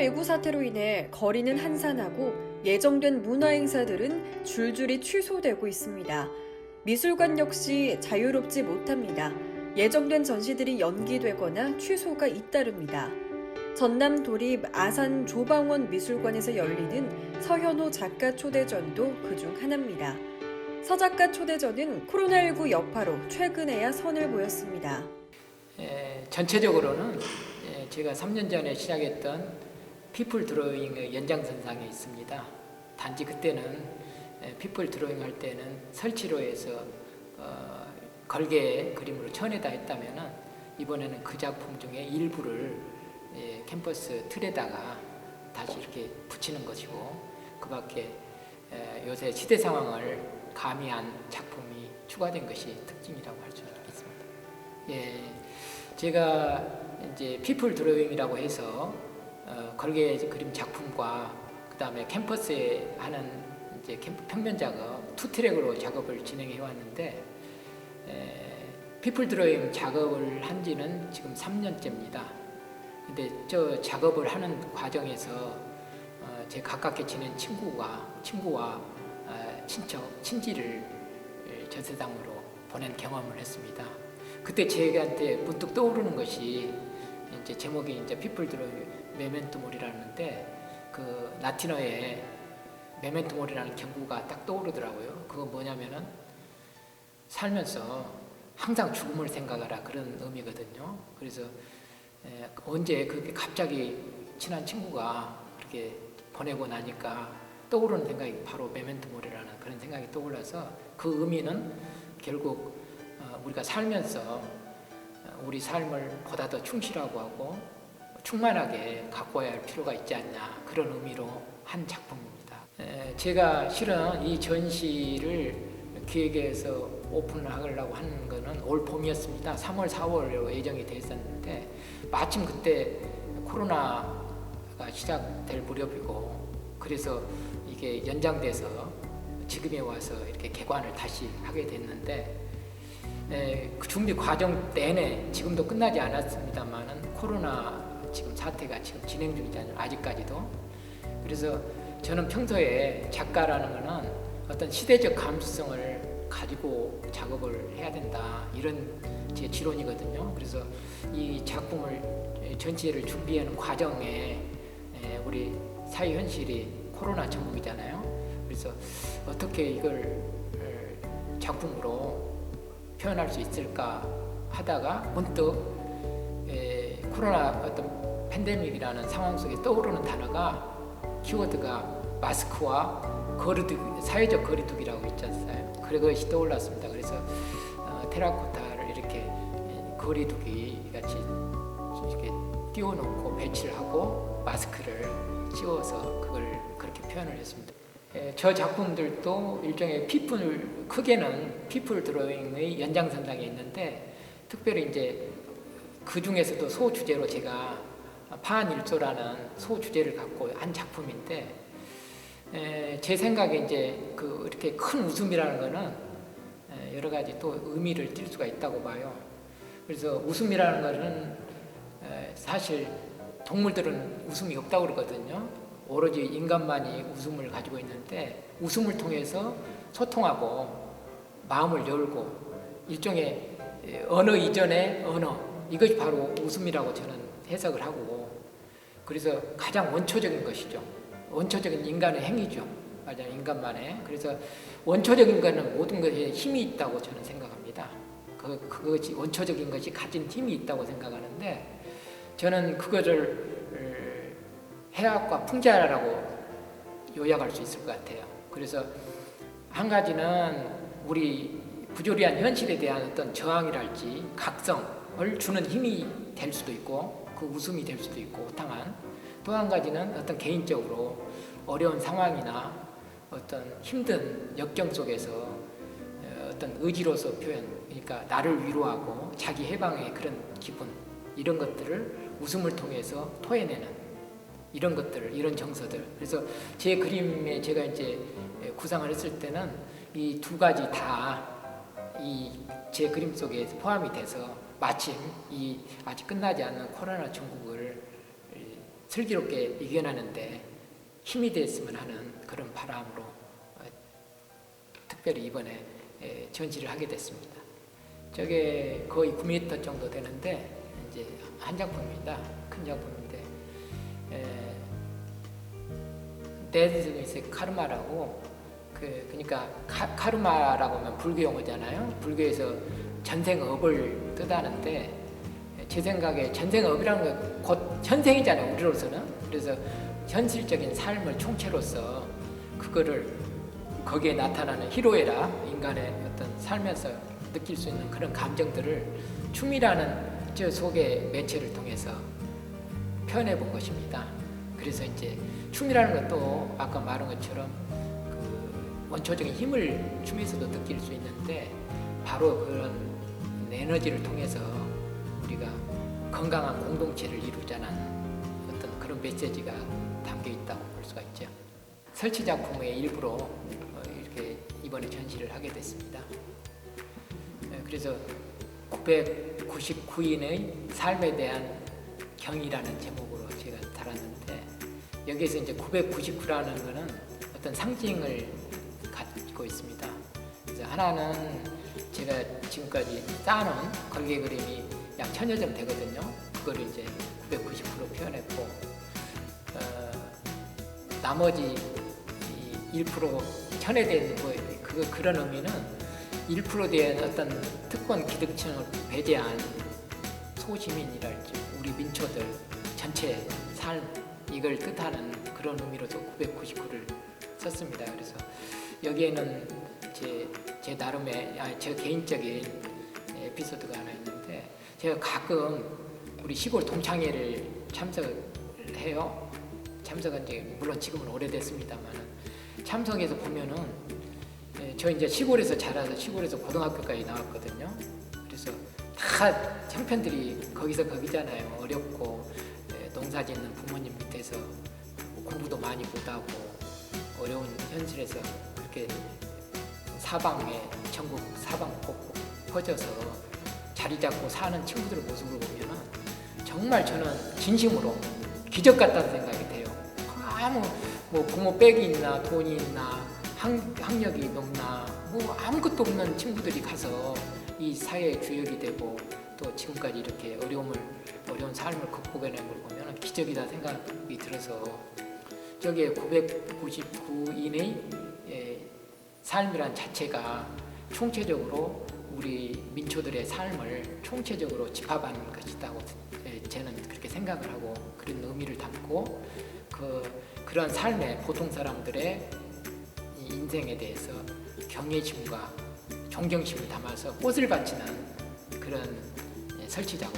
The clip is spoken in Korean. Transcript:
코로나19 사태로 인해 거리는 한산하고 예정된 문화행사들은 줄줄이 취소되고 있습니다. 미술관 역시 자유롭지 못합니다. 예정된 전시들이 연기되거나 취소가 잇따릅니다. 전남 도립 아산 조방원 미술관에서 열리는 서현호 작가 초대전도 그중 하나입니다. 서 작가 초대전은 코로나19 여파로 최근에야 선을 보였습니다. 전체적으로는 제가 3년 전에 시작했던 피플 드로잉의 연장선상에 있습니다. 단지 그때는 피플 드로잉 할 때는 설치로 해서 걸개 그림으로 쳐내다 했다면 이번에는 그 작품 중에 일부를 캠퍼스 틀에다가 다시 이렇게 붙이는 것이고, 그 밖에 요새 시대 상황을 가미한 작품이 추가된 것이 특징이라고 할 수 있습니다. 제가 이제 피플 드로잉이라고 해서 걸개 그림 작품과 그 다음에 캠퍼스에 하는 이제 평면 작업 투 트랙으로 작업을 진행해 왔는데, 피플 드로잉 작업을 한 지는 지금 3년째입니다. 근데 저 작업을 하는 과정에서 제 가깝게 지낸 친구와 친지를 전세상으로 보낸 경험을 했습니다. 그때 제한테 문득 떠오르는 것이 이제 제목이 이제 피플 드로잉 메멘토 모리라는데, 그 라틴어에 메멘토 모리라는 경구가 딱 떠오르더라고요. 그건 뭐냐면은 살면서 항상 죽음을 생각하라, 그런 의미거든요. 그래서 언제 그렇게 갑자기 친한 친구가 그렇게 보내고 나니까 떠오르는 생각이 바로 메멘토 모리라는 그런 생각이 떠올라서, 그 의미는 결국 우리가 살면서 우리 삶을 보다 더 충실하고 하고 충만하게 가꿔야 할 필요가 있지 않냐, 그런 의미로 한 작품입니다. 제가 실은 이 전시를 기획해서 오픈을 하려고 하는 거는 올 봄이었습니다. 3월, 4월로 예정이 돼 있었는데 마침 그때 코로나가 시작될 무렵이고, 그래서 이게 연장돼서 지금에 와서 이렇게 개관을 다시 하게 됐는데, 그 준비 과정 내내 지금도 끝나지 않았습니다만은 코로나 지금 사태가 지금 진행 중이잖아요, 아직까지도. 그래서 저는 평소에 작가라는 거는 어떤 시대적 감수성을 가지고 작업을 해야 된다, 이런 제 지론이거든요. 그래서 이 작품을 전시회를 준비하는 과정에 우리 사회 현실이 코로나 전국이잖아요. 그래서 어떻게 이걸 작품으로 표현할 수 있을까 하다가 문득 코로나 어떤 팬데믹이라는 상황 속에 떠오르는 단어가, 키워드가 마스크와 거리두기, 사회적 거리두기라고 있지 않아요? 그것이 떠올랐습니다. 그래서 테라코타를 이렇게 거리두기 같이 이렇게 띄워놓고 배치를 하고 마스크를 씌워서 그걸 그렇게 표현을 했습니다. 저 작품들도 일종의 피플, 크게는 피플 드로잉의 연장선상에 있는데, 특별히 이제 그 중에서도 소주제로 제가 파한일소라는 소주제를 갖고 한 작품인데, 제 생각에 이제 그 이렇게 큰 웃음이라는 거는 여러 가지 또 의미를 띌 수가 있다고 봐요. 그래서 웃음이라는 거는 사실 동물들은 웃음이 없다고 그러거든요. 오로지 인간만이 웃음을 가지고 있는데, 웃음을 통해서 소통하고 마음을 열고 일종의 언어 이전의 언어, 이것이 바로 웃음이라고 저는 해석을 하고, 그래서 가장 원초적인 것이죠. 원초적인 인간의 행위죠. 맞아요, 인간만의. 그래서 원초적인 것은 모든 것에 힘이 있다고 저는 생각합니다. 그것이 원초적인 것이 가진 힘이 있다고 생각하는데, 저는 그거를 해학과 풍자라고 요약할 수 있을 것 같아요. 그래서 한 가지는 우리 부조리한 현실에 대한 어떤 저항이랄지 각성을 주는 힘이 될 수도 있고, 그 웃음이 될 수도 있고 호탕한, 또 한 가지는 어떤 개인적으로 어려운 상황이나 어떤 힘든 역경 속에서 어떤 의지로서 표현, 그러니까 나를 위로하고 자기 해방의 그런 기분, 이런 것들을 웃음을 통해서 토해내는 이런 것들, 이런 정서들. 그래서 제 그림에 제가 이제 구상을 했을 때는 이 두 가지 다 이 제 그림 속에 포함이 돼서 마침 이 아직 끝나지 않은 코로나 전국을 슬기롭게 이겨내는데 힘이 됐으면 하는 그런 바람으로 특별히 이번에 전시를 하게 됐습니다. 저게 거의 9m 정도 되는데 이제 한 작품입니다. 큰 작품인데 데드미스 카르마라고 그러니까 카르마라고 하면 불교 용어잖아요. 불교에서 전생업을 뜻하는데 제 생각에 전생업이라는 건 곧 현생이잖아요. 우리로서는. 그래서 현실적인 삶을 총체로서 그거를 거기에 나타나는 희로애락, 인간의 어떤 삶에서 느낄 수 있는 그런 감정들을 춤이라는 저 속의 매체를 통해서 표현해 본 것입니다. 그래서 이제 춤이라는 것도 아까 말한 것처럼 그 원초적인 힘을 춤에서도 느낄 수 있는데 바로 그런 에너지를 통해서 우리가 건강한 공동체를 이루자는 어떤 그런 메시지가 담겨 있다고 볼 수가 있죠. 설치 작품의 일부로 이렇게 이번에 전시를 하게 됐습니다. 그래서 999인의 삶에 대한 경이라는 제목으로 제가 달았는데 여기에서 이제 999라는 것은 어떤 상징을 가지고 있습니다. 그래서 하나는 제가 지금까지 쌓아놓은 걸개 그림이 약 1000여 점 되거든요. 그거를 이제 990% 표현했고 나머지 1% 천회된 그런 의미는 1% 된 어떤 특권 기득층을 배제한 소시민이랄지 우리 민초들 전체 삶 이걸 뜻하는 그런 의미로서 999를 썼습니다. 그래서 여기에는 제 나름의 제 개인적인 에피소드가 하나 있는데 제가 가끔 우리 시골 동창회를 참석해요. 참석한 지 물론 지금은 오래됐습니다만 참석해서 보면은 저 이제 시골에서 자라서 시골에서 고등학교까지 나왔거든요. 그래서 다 형편들이 거기서 거기잖아요. 어렵고 농사짓는 부모님 밑에서 공부도 많이 못하고 어려운 현실에서 그렇게 사방에 전국 사방곳곳 퍼져서 자리 잡고 사는 친구들의 모습을 보면은 정말 저는 진심으로 기적 같다는 생각이 돼요. 아무 뭐 부모 빽이 있나 돈이 있나 학력이 높나 뭐 아무것도 없는 친구들이 가서 이 사회의 주역이 되고 또 지금까지 이렇게 어려운 삶을 극복해낸 걸 보면 기적이다 생각이 들어서 저기에 999인의 삶이란 자체가 총체적으로 우리 민초들의 삶을 총체적으로 집합하는 것이라고 저는 그렇게 생각을 하고 그런 의미를 담고 그런 삶의 보통 사람들의 인생에 대해서 경외심과 존경심을 담아서 꽃을 바치는 그런 설치 작업